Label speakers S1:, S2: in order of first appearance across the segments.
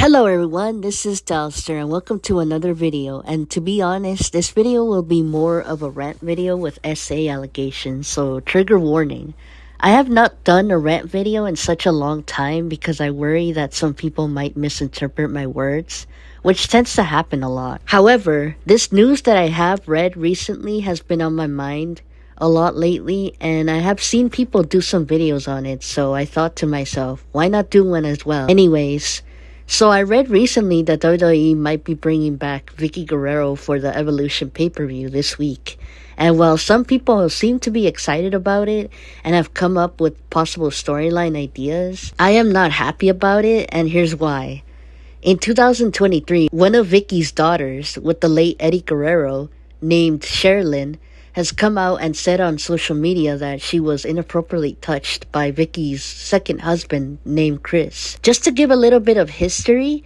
S1: Hello everyone, this is Dalster and welcome to another video. And to be honest, this video will be more of a rant video with SA allegations, so trigger warning. I have not done a rant video in such a long time because I worry that some people might misinterpret my words, which tends to happen a lot. However, this news that I have read recently has been on my mind a lot lately, and I have seen people do some videos on it, so I thought to myself, why not do one as well? Anyways, so I read recently that WWE might be bringing back Vickie Guerrero for the Evolution pay-per-view this week. And while some people seem to be excited about it and have come up with possible storyline ideas, I am not happy about it, and here's why. In 2023, one of Vickie's daughters with the late Eddie Guerrero, named Sherilyn, has come out and said on social media that she was inappropriately touched by Vickie's second husband named Kris. Just to give a little bit of history,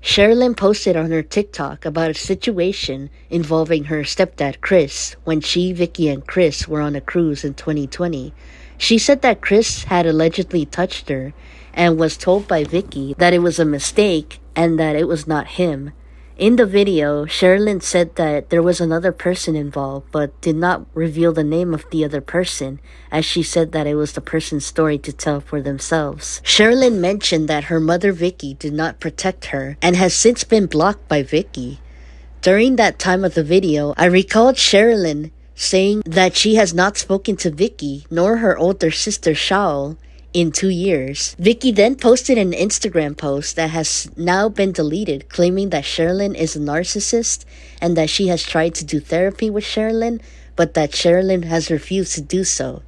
S1: Sherilyn posted on her TikTok about a situation involving her stepdad Kris when she, Vickie, and Kris were on a cruise in 2020. She said that Kris had allegedly touched her and was told by Vickie that it was a mistake and that it was not him. In the video, Sherilyn said that there was another person involved but did not reveal the name of the other person, as she said that it was the person's story to tell for themselves. Sherilyn mentioned that her mother Vickie did not protect her and has since been blocked by Vickie. During that time of the video, I recalled Sherilyn saying that she has not spoken to Vickie nor her older sister Shaul in 2 years. Vickie then posted an Instagram post that has now been deleted, claiming that Sherilyn is a narcissist and that she has tried to do therapy with Sherilyn, but that Sherilyn has refused to do so.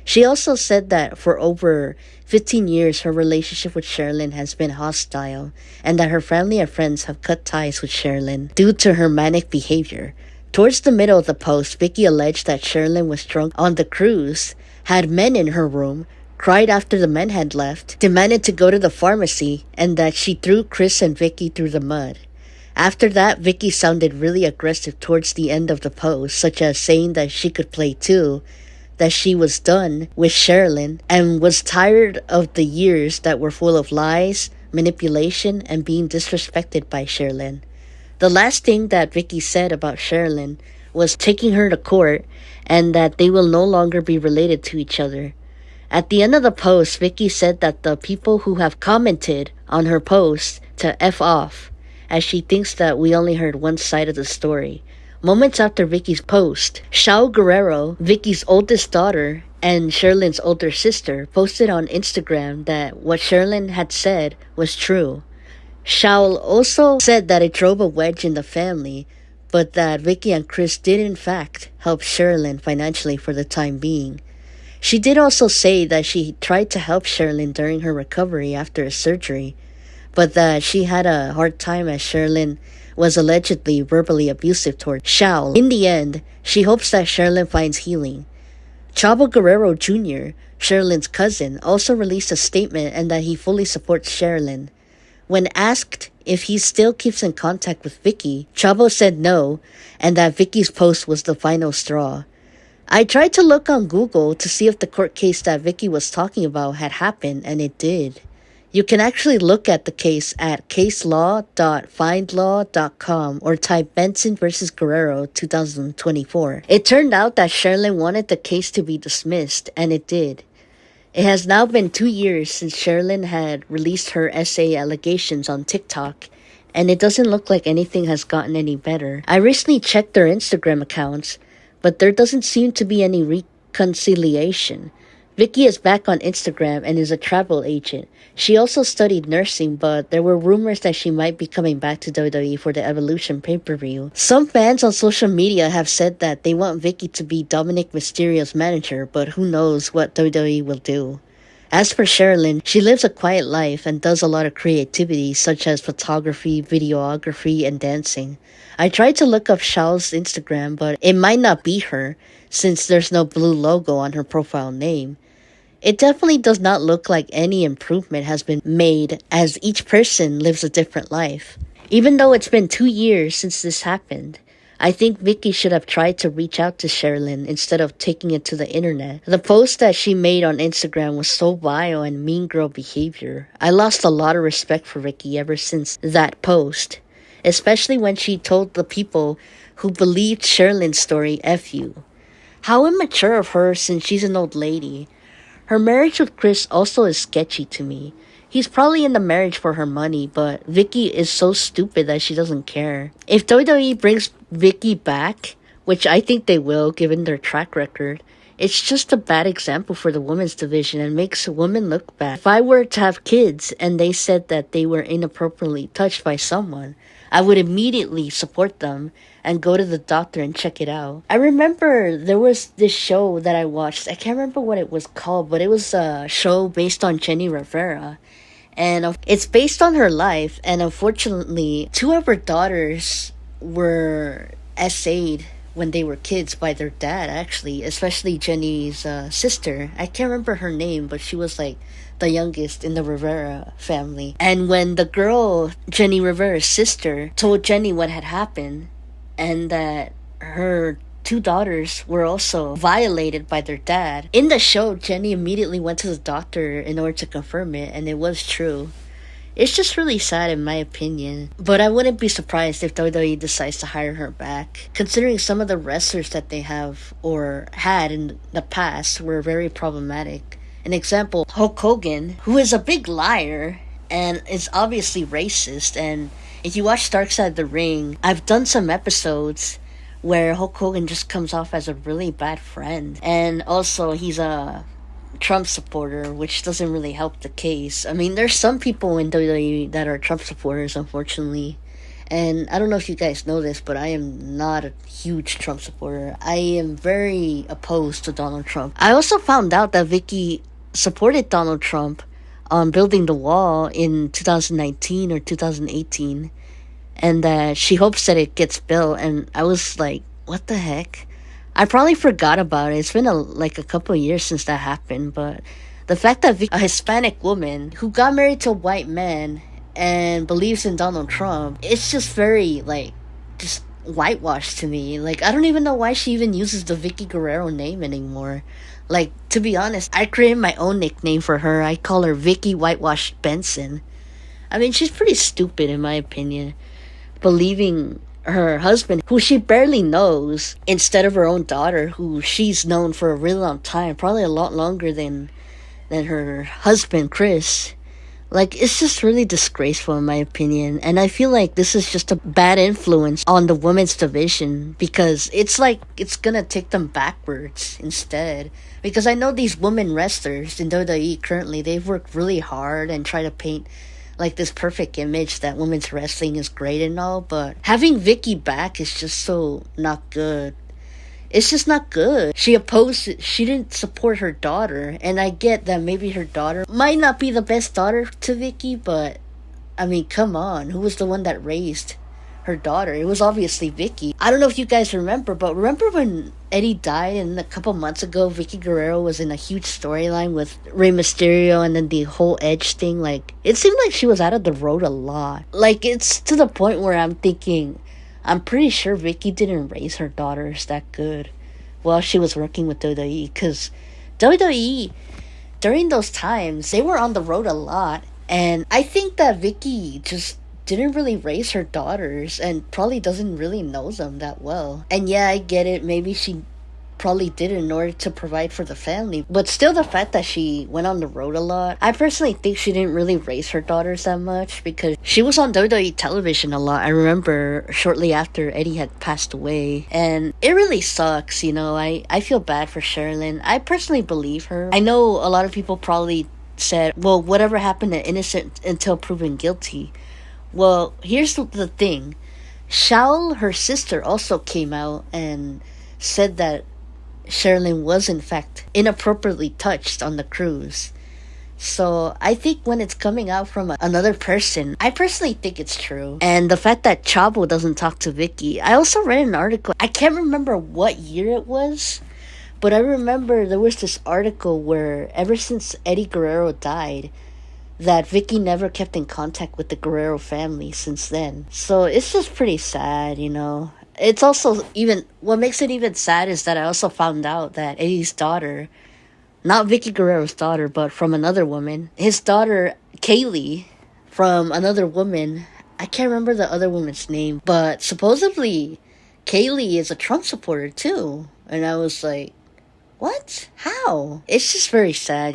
S1: She also said that for over 15 years her relationship with Sherilyn has been hostile and that her family and friends have cut ties with Sherilyn due to her manic behavior. Towards the middle of the post, Vickie alleged that Sherilyn was drunk on the cruise, had men in her room, cried after the men had left, demanded to go to the pharmacy, and that she threw Kris and Vickie through the mud. After that, Vickie sounded really aggressive towards the end of the post, such as saying that she could play too, that she was done with Sherilyn, and was tired of the years that were full of lies, manipulation, and being disrespected by Sherilyn. The last thing that Vickie said about Sherilyn was taking her to court, and that they will no longer be related to each other. At the end of the post, Vickie said that the people who have commented on her post to F off, as she thinks that we only heard one side of the story. Moments after Vickie's post, Shaul Guerrero, Vickie's oldest daughter and Sherilyn's older sister, posted on Instagram that what Sherilyn had said was true. Shaul also said that it drove a wedge in the family, but that Vickie and Kris did in fact help Sherilyn financially for the time being. She did also say that she tried to help Sherilyn during her recovery after a surgery, but that she had a hard time as Sherilyn was allegedly verbally abusive toward Shaul. In the end, she hopes that Sherilyn finds healing. Chavo Guerrero Jr., Sherilyn's cousin, also released a statement and that he fully supports Sherilyn. When asked if he still keeps in contact with Vickie, Chavo said no, and that Vickie's post was the final straw. I tried to look on Google to see if the court case that Vickie was talking about had happened, and it did. You can actually look at the case at caselaw.findlaw.com or type Benson vs. Guerrero 2024. It turned out that Sherilyn wanted the case to be dismissed, and it did. It has now been 2 years since Sherilyn had released her SA allegations on TikTok, and it doesn't look like anything has gotten any better. I recently checked their Instagram accounts, but there doesn't seem to be any reconciliation. Vickie is back on Instagram and is a travel agent. She also studied nursing, but there were rumors that she might be coming back to WWE for the Evolution pay-per-view. Some fans on social media have said that they want Vickie to be Dominic Mysterio's manager, but who knows what WWE will do. As for Sherilyn, she lives a quiet life and does a lot of creativity such as photography, videography, and dancing. I tried to look up Shaul's Instagram, but it might not be her since there's no blue logo on her profile name. It definitely does not look like any improvement has been made, as each person lives a different life. Even though it's been 2 years since this happened, I think Vickie should have tried to reach out to Sherilyn instead of taking it to the internet. The post that she made on Instagram was so vile and mean girl behavior. I lost a lot of respect for Vickie ever since that post, especially when she told the people who believed Sherilyn's story, F you. How immature of her since she's an old lady. Her marriage with Kris also is sketchy to me. He's probably in the marriage for her money, but Vickie is so stupid that she doesn't care. If WWE brings Vickie back, which I think they will given their track record, it's just a bad example for the women's division and makes women look bad. If I were to have kids and they said that they were inappropriately touched by someone, I would immediately support them and go to the doctor and check it out. I remember there was this show that I watched. I can't remember what it was called, but it was a show based on Jenny Rivera. And it's based on her life. And unfortunately, two of her daughters were essayed when they were kids by their dad, actually. Especially Jenny's sister. I can't remember her name, but she was like the youngest in the Rivera family. And when the girl, Jenny Rivera's sister, told Jenny what had happened and that her two daughters were also violated by their dad, in the show, Jenny immediately went to the doctor in order to confirm it, and it was true. It's just really sad in my opinion. But I wouldn't be surprised if WWE decides to hire her back, considering some of the wrestlers that they have or had in the past were very problematic. An example, Hulk Hogan, who is a big liar and is obviously racist. And if you watch Dark Side of the Ring, I've done some episodes where Hulk Hogan just comes off as a really bad friend. And also, he's a Trump supporter, which doesn't really help the case. I mean, there's some people in WWE that are Trump supporters, unfortunately. And I don't know if you guys know this, but I am not a huge Trump supporter. I am very opposed to Donald Trump. I also found out that Vickie supported Donald Trump on building the wall in 2019 or 2018. And that she hopes that it gets built. And I was like, what the heck? I probably forgot about it. It's been a couple of years since that happened. But the fact that a Hispanic woman who got married to a white man and believes in Donald Trump, it's just very, just whitewashed to me. I don't even know why she even uses the Vickie Guerrero name anymore. To be honest, I created my own nickname for her. I call her Vickie Whitewashed Benson. I mean, she's pretty stupid in my opinion, believing her husband, who she barely knows, instead of her own daughter, who she's known for a really long time, probably a lot longer than her husband, Kris. It's just really disgraceful in my opinion. And I feel like this is just a bad influence on the women's division, because it's gonna take them backwards instead. Because I know these women wrestlers in WWE currently, they've worked really hard and try to paint this perfect image that women's wrestling is great and all, but having Vickie back is just so not good. It's just not good. She didn't support her daughter, and I get that maybe her daughter might not be the best daughter to Vickie, but I mean, come on, who was the one that raised her daughter? It was obviously Vickie. I don't know if you guys remember, but remember when Eddie died and a couple months ago Vickie Guerrero was in a huge storyline with Rey Mysterio, and then the whole Edge thing, it seemed like she was out of the road a lot. It's to the point where I'm thinking, I'm pretty sure Vickie didn't raise her daughters that good while she was working with WWE, because WWE during those times, they were on the road a lot, and I think that Vickie just didn't really raise her daughters and probably doesn't really know them that well. And yeah, I get it, maybe she probably did it in order to provide for the family, but still, the fact that she went on the road a lot, I personally think she didn't really raise her daughters that much, because she was on WWE television a lot. I remember shortly after Eddie had passed away, and it really sucks. I feel bad for Sherilyn. I personally believe her. I know a lot of people probably said, well, whatever happened to innocent until proven guilty. Well, here's the thing. Shaul, her sister, also came out and said that Sherilyn was in fact inappropriately touched on the cruise. So I think when it's coming out from another person, I personally think it's true. And the fact that Chavo doesn't talk to Vickie. I also read an article, I can't remember what year it was, but I remember there was this article where ever since Eddie Guerrero died, that Vickie never kept in contact with the Guerrero family since then. So it's just pretty sad, it's also even what makes it even sad is that I also found out that Eddie's daughter, not Vickie Guerrero's daughter, but from another woman, his daughter Kaylee, from another woman. I can't remember the other woman's name, but supposedly Kaylee is a Trump supporter too. And I was like, what? How? It's just very sad,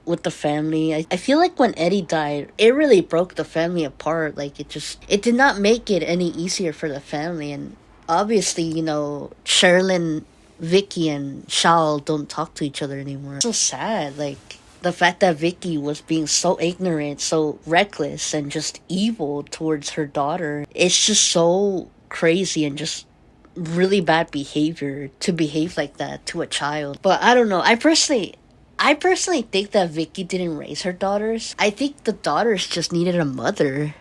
S1: with the family. I feel like when Eddie died, it really broke the family apart. Like, it did not make it any easier for the family. And obviously, Sherilyn, Vickie, and Shaul don't talk to each other anymore. It's so sad. Like, the fact that Vickie was being so ignorant, so reckless, and just evil towards her daughter. It's just so crazy and just really bad behavior to behave like that to a child. But I don't know. I personally think that Vickie didn't raise her daughters. I think the daughters just needed a mother.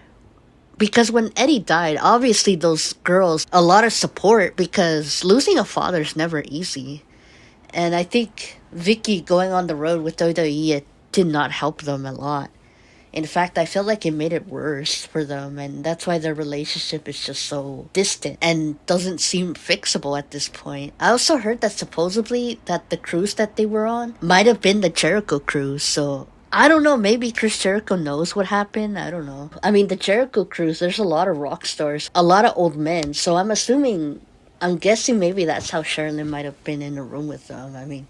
S1: Because when Eddie died, obviously those girls, a lot of support, because losing a father is never easy. And I think Vickie going on the road with WWE, it did not help them a lot. In fact, I feel like it made it worse for them, and that's why their relationship is just so distant and doesn't seem fixable at this point. I also heard that supposedly that the cruise that they were on might have been the Jericho cruise, so I don't know, maybe Chris Jericho knows what happened, I don't know. I mean, the Jericho cruise, there's a lot of rock stars, a lot of old men, so I'm guessing maybe that's how Sherilyn might have been in a room with them. I mean,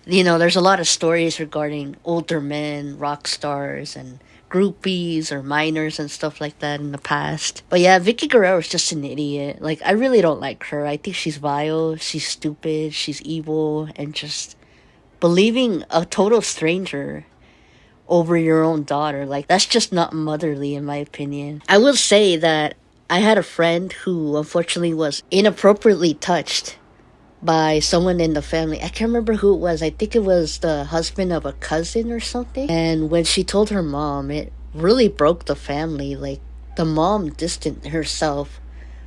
S1: there's a lot of stories regarding older men, rock stars, and groupies or minors and stuff like that in the past. But yeah, Vickie Guerrero is just an idiot. Like, I really don't like her. I think she's vile, she's stupid, she's evil, and just believing a total stranger over your own daughter, like, that's just not motherly in my opinion. I will say that I had a friend who unfortunately was inappropriately touched by someone in the family. I can't remember who it was. I think it was the husband of a cousin or something. And when she told her mom, it really broke the family. Like, the mom distanced herself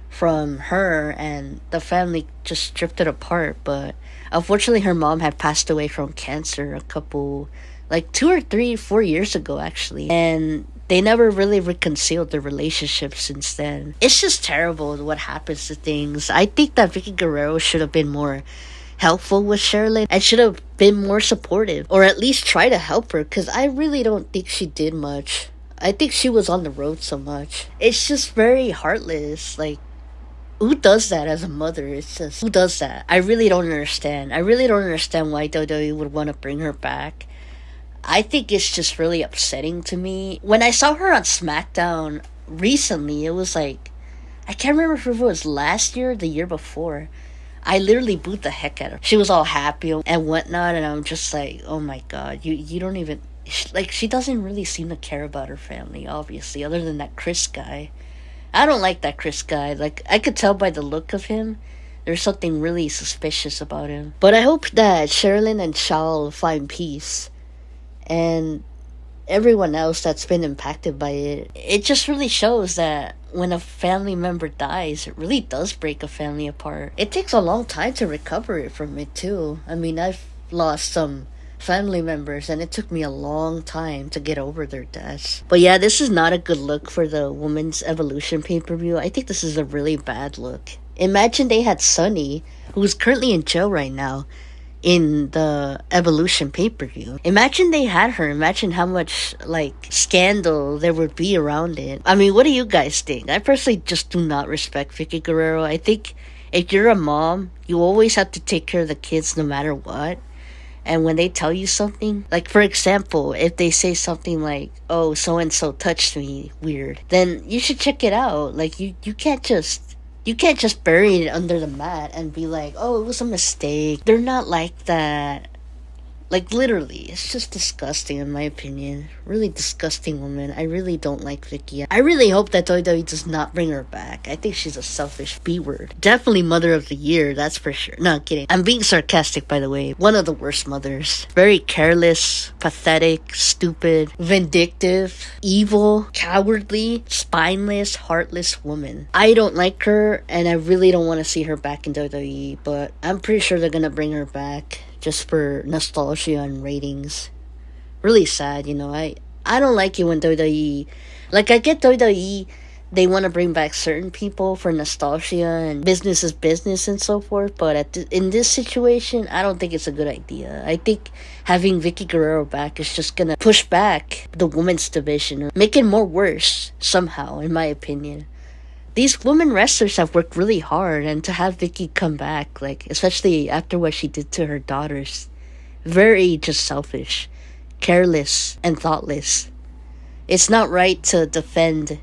S1: from her and the family just drifted apart. But unfortunately, her mom had passed away from cancer a couple, like 2 or 3, 4 years ago, actually. And they never really reconciled their relationship since then. It's just terrible what happens to things. I think that Vickie Guerrero should have been more helpful with Sherilyn and should have been more supportive, or at least try to help her, because I really don't think she did much. I think she was on the road so much. It's just very heartless. Like, who does that as a mother? It's just, who does that? I really don't understand. I really don't understand why WWE would want to bring her back. I think it's just really upsetting to me. When I saw her on SmackDown recently, it was like, I can't remember if it was last year or the year before. I literally booed the heck out of her. She was all happy and whatnot, and I'm just like, oh my god, you don't even, like, she doesn't really seem to care about her family, obviously, other than that Kris guy. I don't like that Kris guy. Like, I could tell by the look of him, there's something really suspicious about him. But I hope that Sherilyn and Shaul find peace. And everyone else that's been impacted by it. It just really shows that when a family member dies, it really does break a family apart. It takes a long time to recover from it too. I mean, I've lost some family members and it took me a long time to get over their deaths. But yeah, this is not a good look for the Women's Evolution pay-per-view. I think this is a really bad look. Imagine they had Sunny, who's currently in jail right now, in the Evolution pay-per-view. Imagine they had her. Imagine how much, like, scandal there would be around it. I mean, what do you guys think? I personally just do not respect Vickie Guerrero. I think if you're a mom, you always have to take care of the kids no matter what. And when they tell you something, like, for example, if they say something like, oh, so-and-so touched me weird, then you should check it out. Like, you can't just bury it under the mat and be like, oh, it was a mistake. They're not like that. Like, literally, it's just disgusting in my opinion. Really disgusting woman. I really don't like Vickie. I really hope that WWE does not bring her back. I think she's a selfish B-word. Definitely mother of the year, that's for sure. No, I'm kidding. I'm being sarcastic, by the way. One of the worst mothers. Very careless, pathetic, stupid, vindictive, evil, cowardly, spineless, heartless woman. I don't like her, and I really don't want to see her back in WWE, but I'm pretty sure they're gonna bring her back just for nostalgia and ratings. Really sad, I don't like it when WWE, like, I get WWE they want to bring back certain people for nostalgia and business is business and so forth. But in this situation, I don't think it's a good idea. I think having Vickie Guerrero back is just gonna push back the women's division, or make it more worse somehow, in my opinion. These women wrestlers have worked really hard, and to have Vickie come back, like, especially after what she did to her daughters, very just selfish, careless, and thoughtless. It's not right to defend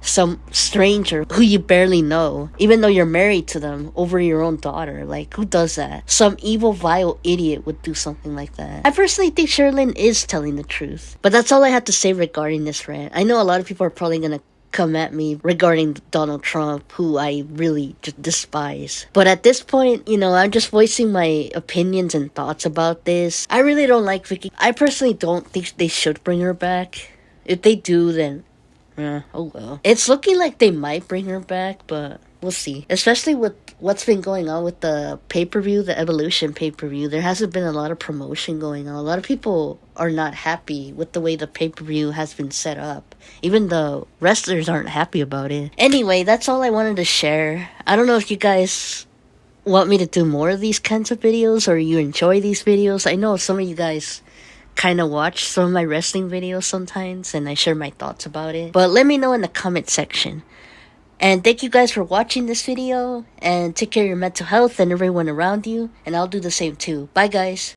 S1: some stranger who you barely know, even though you're married to them, over your own daughter. Like, who does that? Some evil, vile idiot would do something like that. I personally think Sherilyn is telling the truth. But that's all I have to say regarding this rant. I know a lot of people are probably gonna come at me regarding Donald Trump, who I really just despise. But at this point, I'm just voicing my opinions and thoughts about this. I really don't like Vickie. I personally don't think they should bring her back. If they do, then oh well. It's looking like they might bring her back, but we'll see. Especially with what's been going on with the pay-per-view, the Evolution pay-per-view. There hasn't been a lot of promotion going on. A lot of people are not happy with the way the pay-per-view has been set up. Even the wrestlers aren't happy about it. Anyway, that's all I wanted to share. I don't know if you guys want me to do more of these kinds of videos, or you enjoy these videos. I know some of you guys kind of watch some of my wrestling videos sometimes, and I share my thoughts about it. But let me know in the comment section. And thank you guys for watching this video, and take care of your mental health and everyone around you, and I'll do the same too. Bye guys.